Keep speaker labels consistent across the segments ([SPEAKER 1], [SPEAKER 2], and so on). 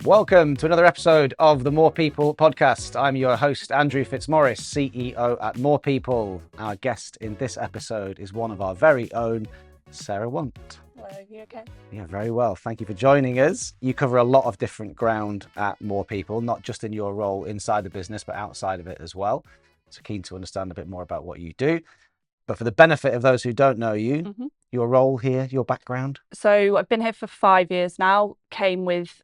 [SPEAKER 1] Welcome to another episode of the More People podcast. I'm your host, Andrew Fitzmaurice, CEO at MorePeople. Our guest in this episode is one of our very own, Sarah Want.
[SPEAKER 2] Hello, you okay?
[SPEAKER 1] Yeah, very well. Thank you for joining us. You cover a lot of different ground at MorePeople, not just in your role inside the business, but outside of it as well. So keen to understand a bit more about what you do. But for the benefit of those who don't know you, your role here, your background?
[SPEAKER 2] So I've been here for 5 years now, came with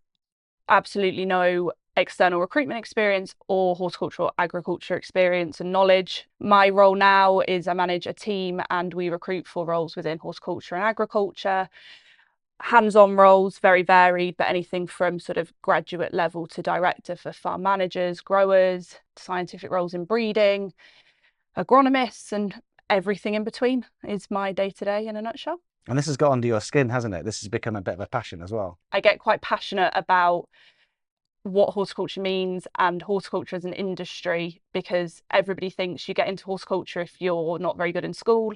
[SPEAKER 2] absolutely no external recruitment experience or horticultural agriculture experience and knowledge. My role now is I manage a team and we recruit for roles within horticulture and agriculture. Hands-on roles, very varied, but anything from sort of graduate level to director for farm managers, growers, scientific roles in breeding, agronomists, and everything in between is my day-to-day in a nutshell.
[SPEAKER 1] And this has got under your skin, hasn't it? This has become a bit of a passion as well.
[SPEAKER 2] I get quite passionate about what horticulture means and horticulture as an industry, because everybody thinks you get into horticulture if you're not very good in school,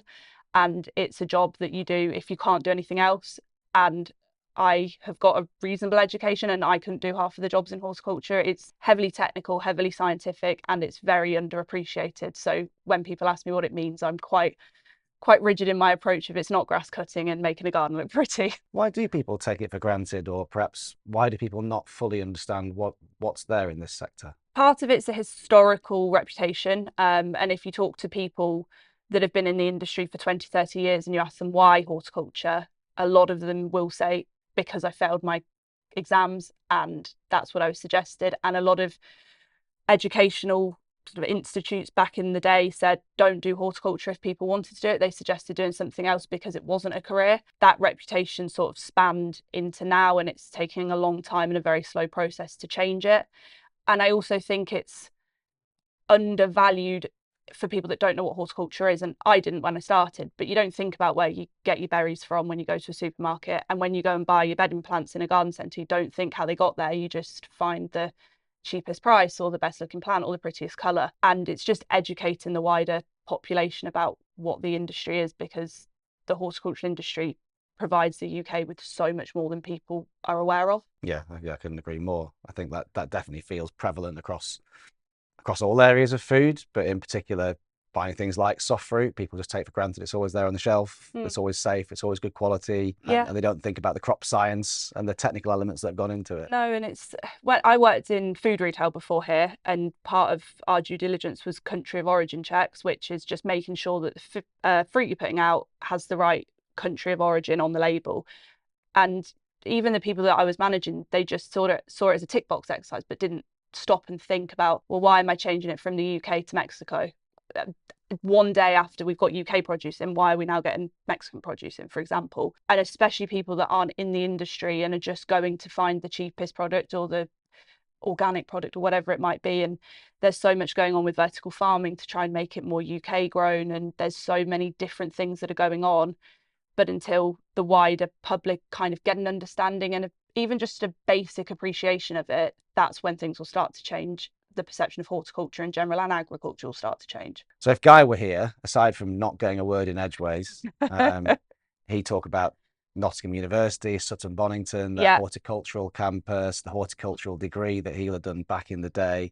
[SPEAKER 2] and it's a job that you do if you can't do anything else. And I have got a reasonable education and I couldn't do half of the jobs in horticulture. It's heavily technical, heavily scientific, and it's very underappreciated. So when people ask me what it means, I'm quite rigid in my approach if it's not grass cutting and making a garden look pretty.
[SPEAKER 1] Why do people take it for granted, or perhaps why do people not fully understand what's there in this sector?
[SPEAKER 2] Part of it's a historical reputation. And if you talk to people that have been in the industry for 20, 30 years and you ask them why horticulture, a lot of them will say, because I failed my exams and that's what I was suggested. And a lot of educational sort of institutes back in the day said, don't do horticulture if people wanted to do it. They suggested doing something else because it wasn't a career. That reputation sort of spanned into now, and it's taking a long time and a very slow process to change it. And I also think it's undervalued for people that don't know what horticulture is. And I didn't when I started, but you don't think about where you get your berries from when you go to a supermarket. And when you go and buy your bedding plants in a garden centre, you don't think how they got there. You just find the cheapest price or the best looking plant or the prettiest colour. And it's just educating the wider population about what the industry is, because the horticultural industry provides the UK with so much more than people are aware of.
[SPEAKER 1] Yeah, I couldn't agree more. I think that definitely feels prevalent across all areas of food, but in particular buying things like soft fruit, people just take for granted it's always there on the shelf. It's always safe, it's always good quality, and they don't think about the crop science and the technical elements that have gone into it.
[SPEAKER 2] No, and it's when I worked in food retail before here, and part of our due diligence was country of origin checks, which is just making sure that the fruit you're putting out has the right country of origin on the label. And even the people that I was managing, they just saw it as a tick box exercise, but didn't stop and think about, well, why am I changing it from the UK to Mexico? One day after we've got UK produce in, why are we now getting Mexican produce in, for example? And especially people that aren't in the industry and are just going to find the cheapest product or the organic product or whatever it might be. And there's so much going on with vertical farming to try and make it more UK grown, and there's so many different things that are going on. But until the wider public kind of get an understanding and even just a basic appreciation of it, that's when things will start to change. The perception of horticulture in general and agriculture will start to change.
[SPEAKER 1] So if Guy were here, aside from not getting a word in edgeways, he'd talk about Nottingham University, Sutton Bonington, the horticultural campus, the horticultural degree that he'll have done back in the day.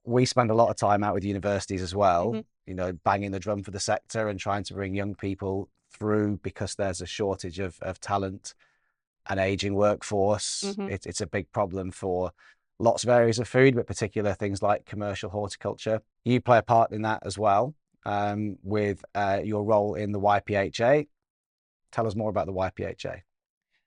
[SPEAKER 1] We spend a lot of time out with universities as well, you know, banging the drum for the sector and trying to bring young people through, because there's a shortage of talent, an aging workforce. It's a big problem for lots of areas of food, but particular things like commercial horticulture. You play a part in that as well, with your role in the YPHA. Tell us more about the YPHA.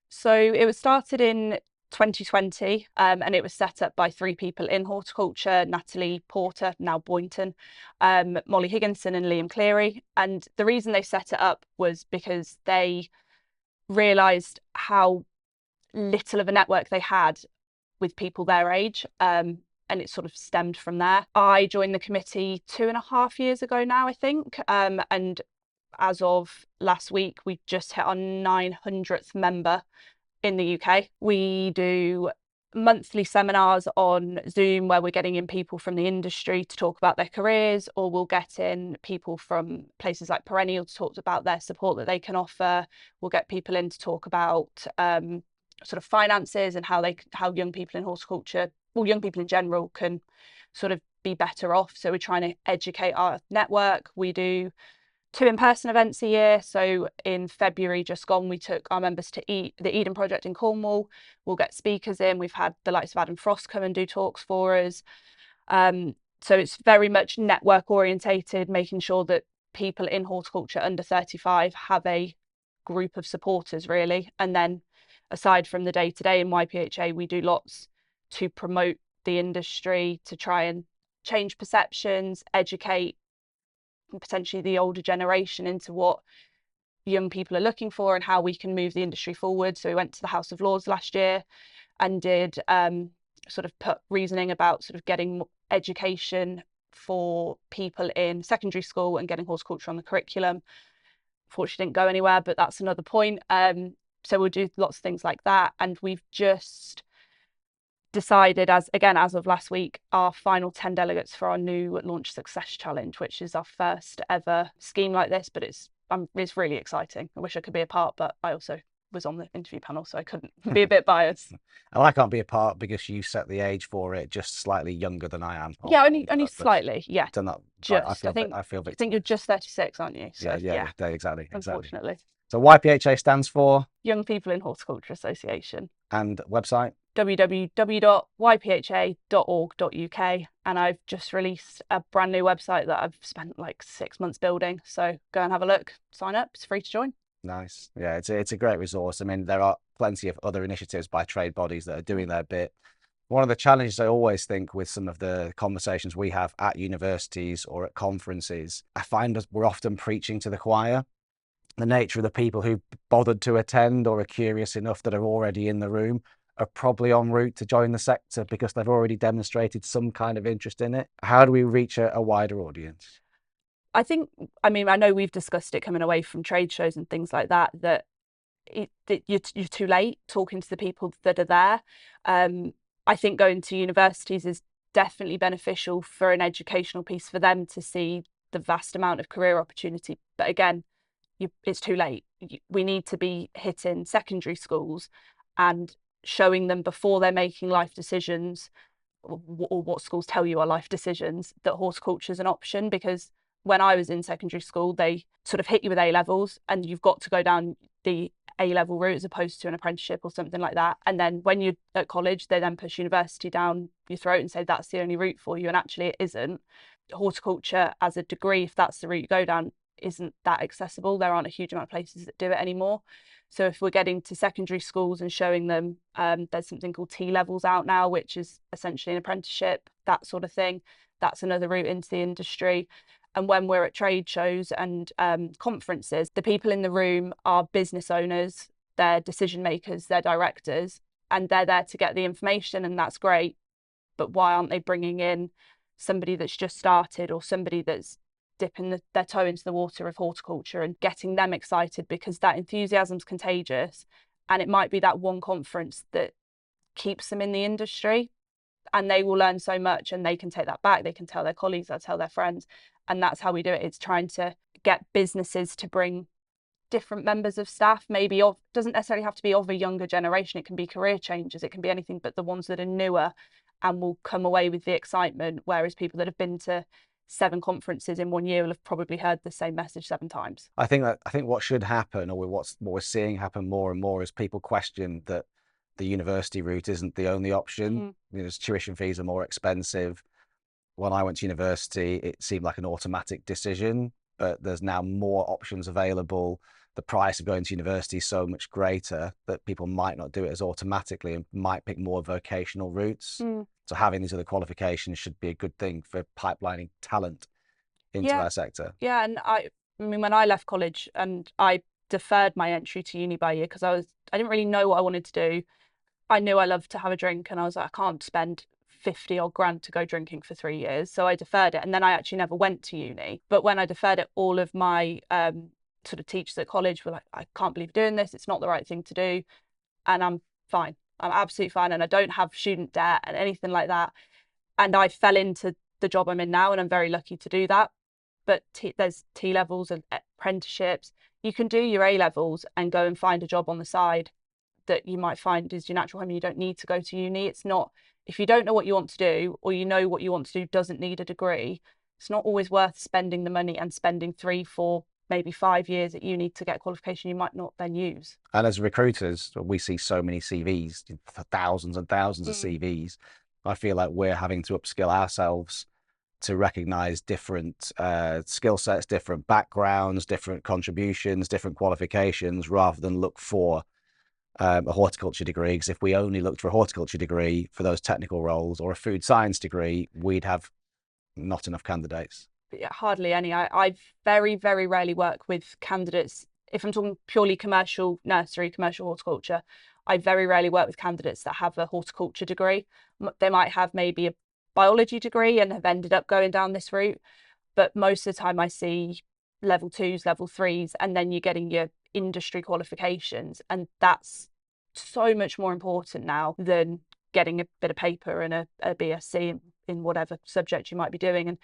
[SPEAKER 2] So it was started in 2020, and it was set up by 3 people in horticulture: Natalie Porter, now Boynton, Molly Higginson and Liam Cleary. And the reason they set it up was because they realised how little of a network they had with people their age, and it sort of stemmed from there. I joined the committee 2.5 years ago now, I think, and as of last week, we just hit our 900th member in the UK. We do monthly seminars on Zoom where we're getting in people from the industry to talk about their careers, or we'll get in people from places like Perennial to talk about their support that they can offer. We'll get people in to talk about sort of finances and how young people in horticulture, well, young people in general, can sort of be better off. So we're trying to educate our network. We do 2 in-person events a year. So in February just gone, we took our members to the Eden Project in Cornwall. We'll get speakers in. We've had the likes of Adam Frost come and do talks for us. So it's very much network orientated, making sure that people in horticulture under 35 have a group of supporters, really. And then aside from the day-to-day in YPHA, we do lots to promote the industry, to try and change perceptions, educate potentially the older generation into what young people are looking for and how we can move the industry forward. So we went to the House of Lords last year and did sort of put reasoning about sort of getting education for people in secondary school and getting horticulture on the curriculum. Fortunately didn't go anywhere, but that's another point. So we'll do lots of things like that. And we've just decided, as of last week, our final 10 delegates for our new Launch Success Challenge, which is our first ever scheme like this, but it's really exciting. I wish I could be a part, but I also was on the interview panel, so I couldn't be a bit biased.
[SPEAKER 1] And I can't be a part because you set the age for it just slightly younger than I am.
[SPEAKER 2] Yeah, only slightly. Yeah,
[SPEAKER 1] done that.
[SPEAKER 2] Just
[SPEAKER 1] I think
[SPEAKER 2] you're just 36, aren't you?
[SPEAKER 1] So, yeah, exactly.
[SPEAKER 2] Unfortunately.
[SPEAKER 1] So YPHA stands for
[SPEAKER 2] Young People in Horticulture Association.
[SPEAKER 1] And website?
[SPEAKER 2] www.ypha.org.uk, and I've just released a brand new website that I've spent like 6 months building. So go and have a look, sign up, it's free to join.
[SPEAKER 1] Nice. Yeah, it's a great resource. I mean, there are plenty of other initiatives by trade bodies that are doing their bit. One of the challenges I always think with some of the conversations we have at universities or at conferences, I find we're often preaching to the choir. The nature of the people who bothered to attend or are curious enough that are already in the room are probably en route to join the sector because they've already demonstrated some kind of interest in it. How do we reach a wider audience?
[SPEAKER 2] I know we've discussed it coming away from trade shows and things like that, that you're too late talking to the people that are there. I think going to universities is definitely beneficial for an educational piece for them to see the vast amount of career opportunity. But again, it's too late. We need to be hitting secondary schools and showing them before they're making life decisions, or what schools tell you are life decisions, that horticulture is an option. Because when I was in secondary school, they sort of hit you with A levels and you've got to go down the A level route as opposed to an apprenticeship or something like that. And then when you're at college, they then push university down your throat and say that's the only route for you. And actually it isn't. Horticulture as a degree, if that's the route you go down, isn't that accessible. There aren't a huge amount of places that do it anymore. So if we're getting to secondary schools and showing them, there's something called T levels out now, which is essentially an apprenticeship, that sort of thing. That's another route into the industry. And when we're at trade shows and conferences, the people in the room are business owners, they're decision makers, they're directors, and they're there to get the information, and that's great. But why aren't they bringing in somebody that's just started or somebody that's dipping their toe into the water of horticulture and getting them excited? Because that enthusiasm's contagious, and it might be that one conference that keeps them in the industry, and they will learn so much, and they can take that back, they can tell their colleagues, they'll tell their friends. And that's how we do it. It's trying to get businesses to bring different members of staff, maybe doesn't necessarily have to be of a younger generation, it can be career changers, it can be anything, but the ones that are newer and will come away with the excitement, whereas people that have been to 7 conferences in 1 year will have probably heard the same message 7 times.
[SPEAKER 1] I think what should happen, or what we're seeing happen more and more, is people question that the university route isn't the only option. Tuition fees are more expensive. When I went to university, it seemed like an automatic decision, but there's now more options available. The price of going to university is so much greater that people might not do it as automatically and might pick more vocational routes. So having these other qualifications should be a good thing for pipelining talent into our sector.
[SPEAKER 2] Yeah, and I mean, when I left college and I deferred my entry to uni by a year because I didn't really know what I wanted to do. I knew I loved to have a drink, and I was like, I can't spend 50 odd grand to go drinking for 3 years. So I deferred it, and then I actually never went to uni. But when I deferred it, all of my sort of teachers at college were like, I can't believe you're doing this, it's not the right thing to do. And I'm fine, I'm absolutely fine, and I don't have student debt and anything like that. And I fell into the job I'm in now, and I'm very lucky to do that. But there's T levels and apprenticeships. You can do your A levels and go and find a job on the side, that you might find is your natural home and you don't need to go to uni. It's not, if you don't know what you want to do, or you know what you want to do doesn't need a degree, it's not always worth spending the money and spending 3, 4, maybe 5 years at uni to get a qualification you might not then use.
[SPEAKER 1] And as recruiters, we see so many CVs, thousands and thousands of CVs. I feel like we're having to upskill ourselves to recognize different skill sets, different backgrounds, different contributions, different qualifications, rather than look for a horticulture degree. Because if we only looked for a horticulture degree for those technical roles, or a food science degree, we'd have not enough candidates.
[SPEAKER 2] Yeah, hardly any. I very, very rarely work with candidates. If I'm talking purely commercial nursery, commercial horticulture, I very rarely work with candidates that have a horticulture degree. They might have maybe a biology degree and have ended up going down this route. But most of the time I see level 2s, level 3s, and then you're getting your industry qualifications. And that's so much more important now than getting a bit of paper and a BSc in whatever subject you might be doing. And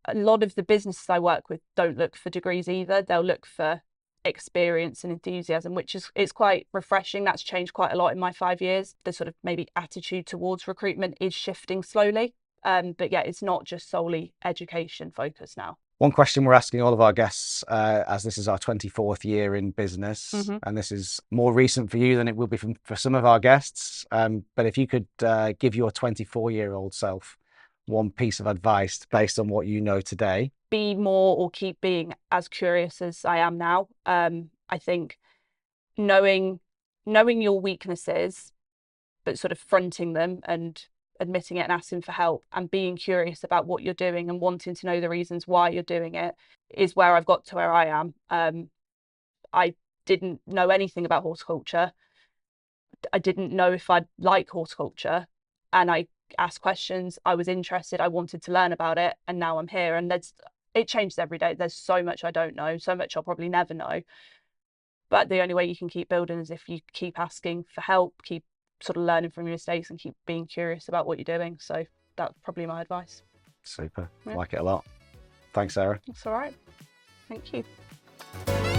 [SPEAKER 2] a lot of the businesses I work with don't look for degrees either. They'll look for experience and enthusiasm, which is, it's quite refreshing. That's changed quite a lot in my 5 years. The sort of maybe attitude towards recruitment is shifting slowly. But yeah, it's not just solely education focused now.
[SPEAKER 1] One question we're asking all of our guests, as this is our 24th year in business, and this is more recent for you than it will be for some of our guests. But if you could give your 24-year-old self one piece of advice based on what you know today.
[SPEAKER 2] Be more, or keep being as curious as I am now. I think knowing your weaknesses, but sort of fronting them and admitting it and asking for help, and being curious about what you're doing and wanting to know the reasons why you're doing it, is where I've got to where I am. I didn't know anything about horticulture. I didn't know if I'd like horticulture, and I asked questions. I was interested. I wanted to learn about it, and now I'm here. And it changes every day. There's so much I don't know, so much I'll probably never know. But the only way you can keep building is if you keep asking for help, keep sort of learning from your mistakes, and keep being curious about what you're doing. So that's probably my advice.
[SPEAKER 1] Super. Yeah. Like it a lot. Thanks, Sarah.
[SPEAKER 2] That's all right. Thank you.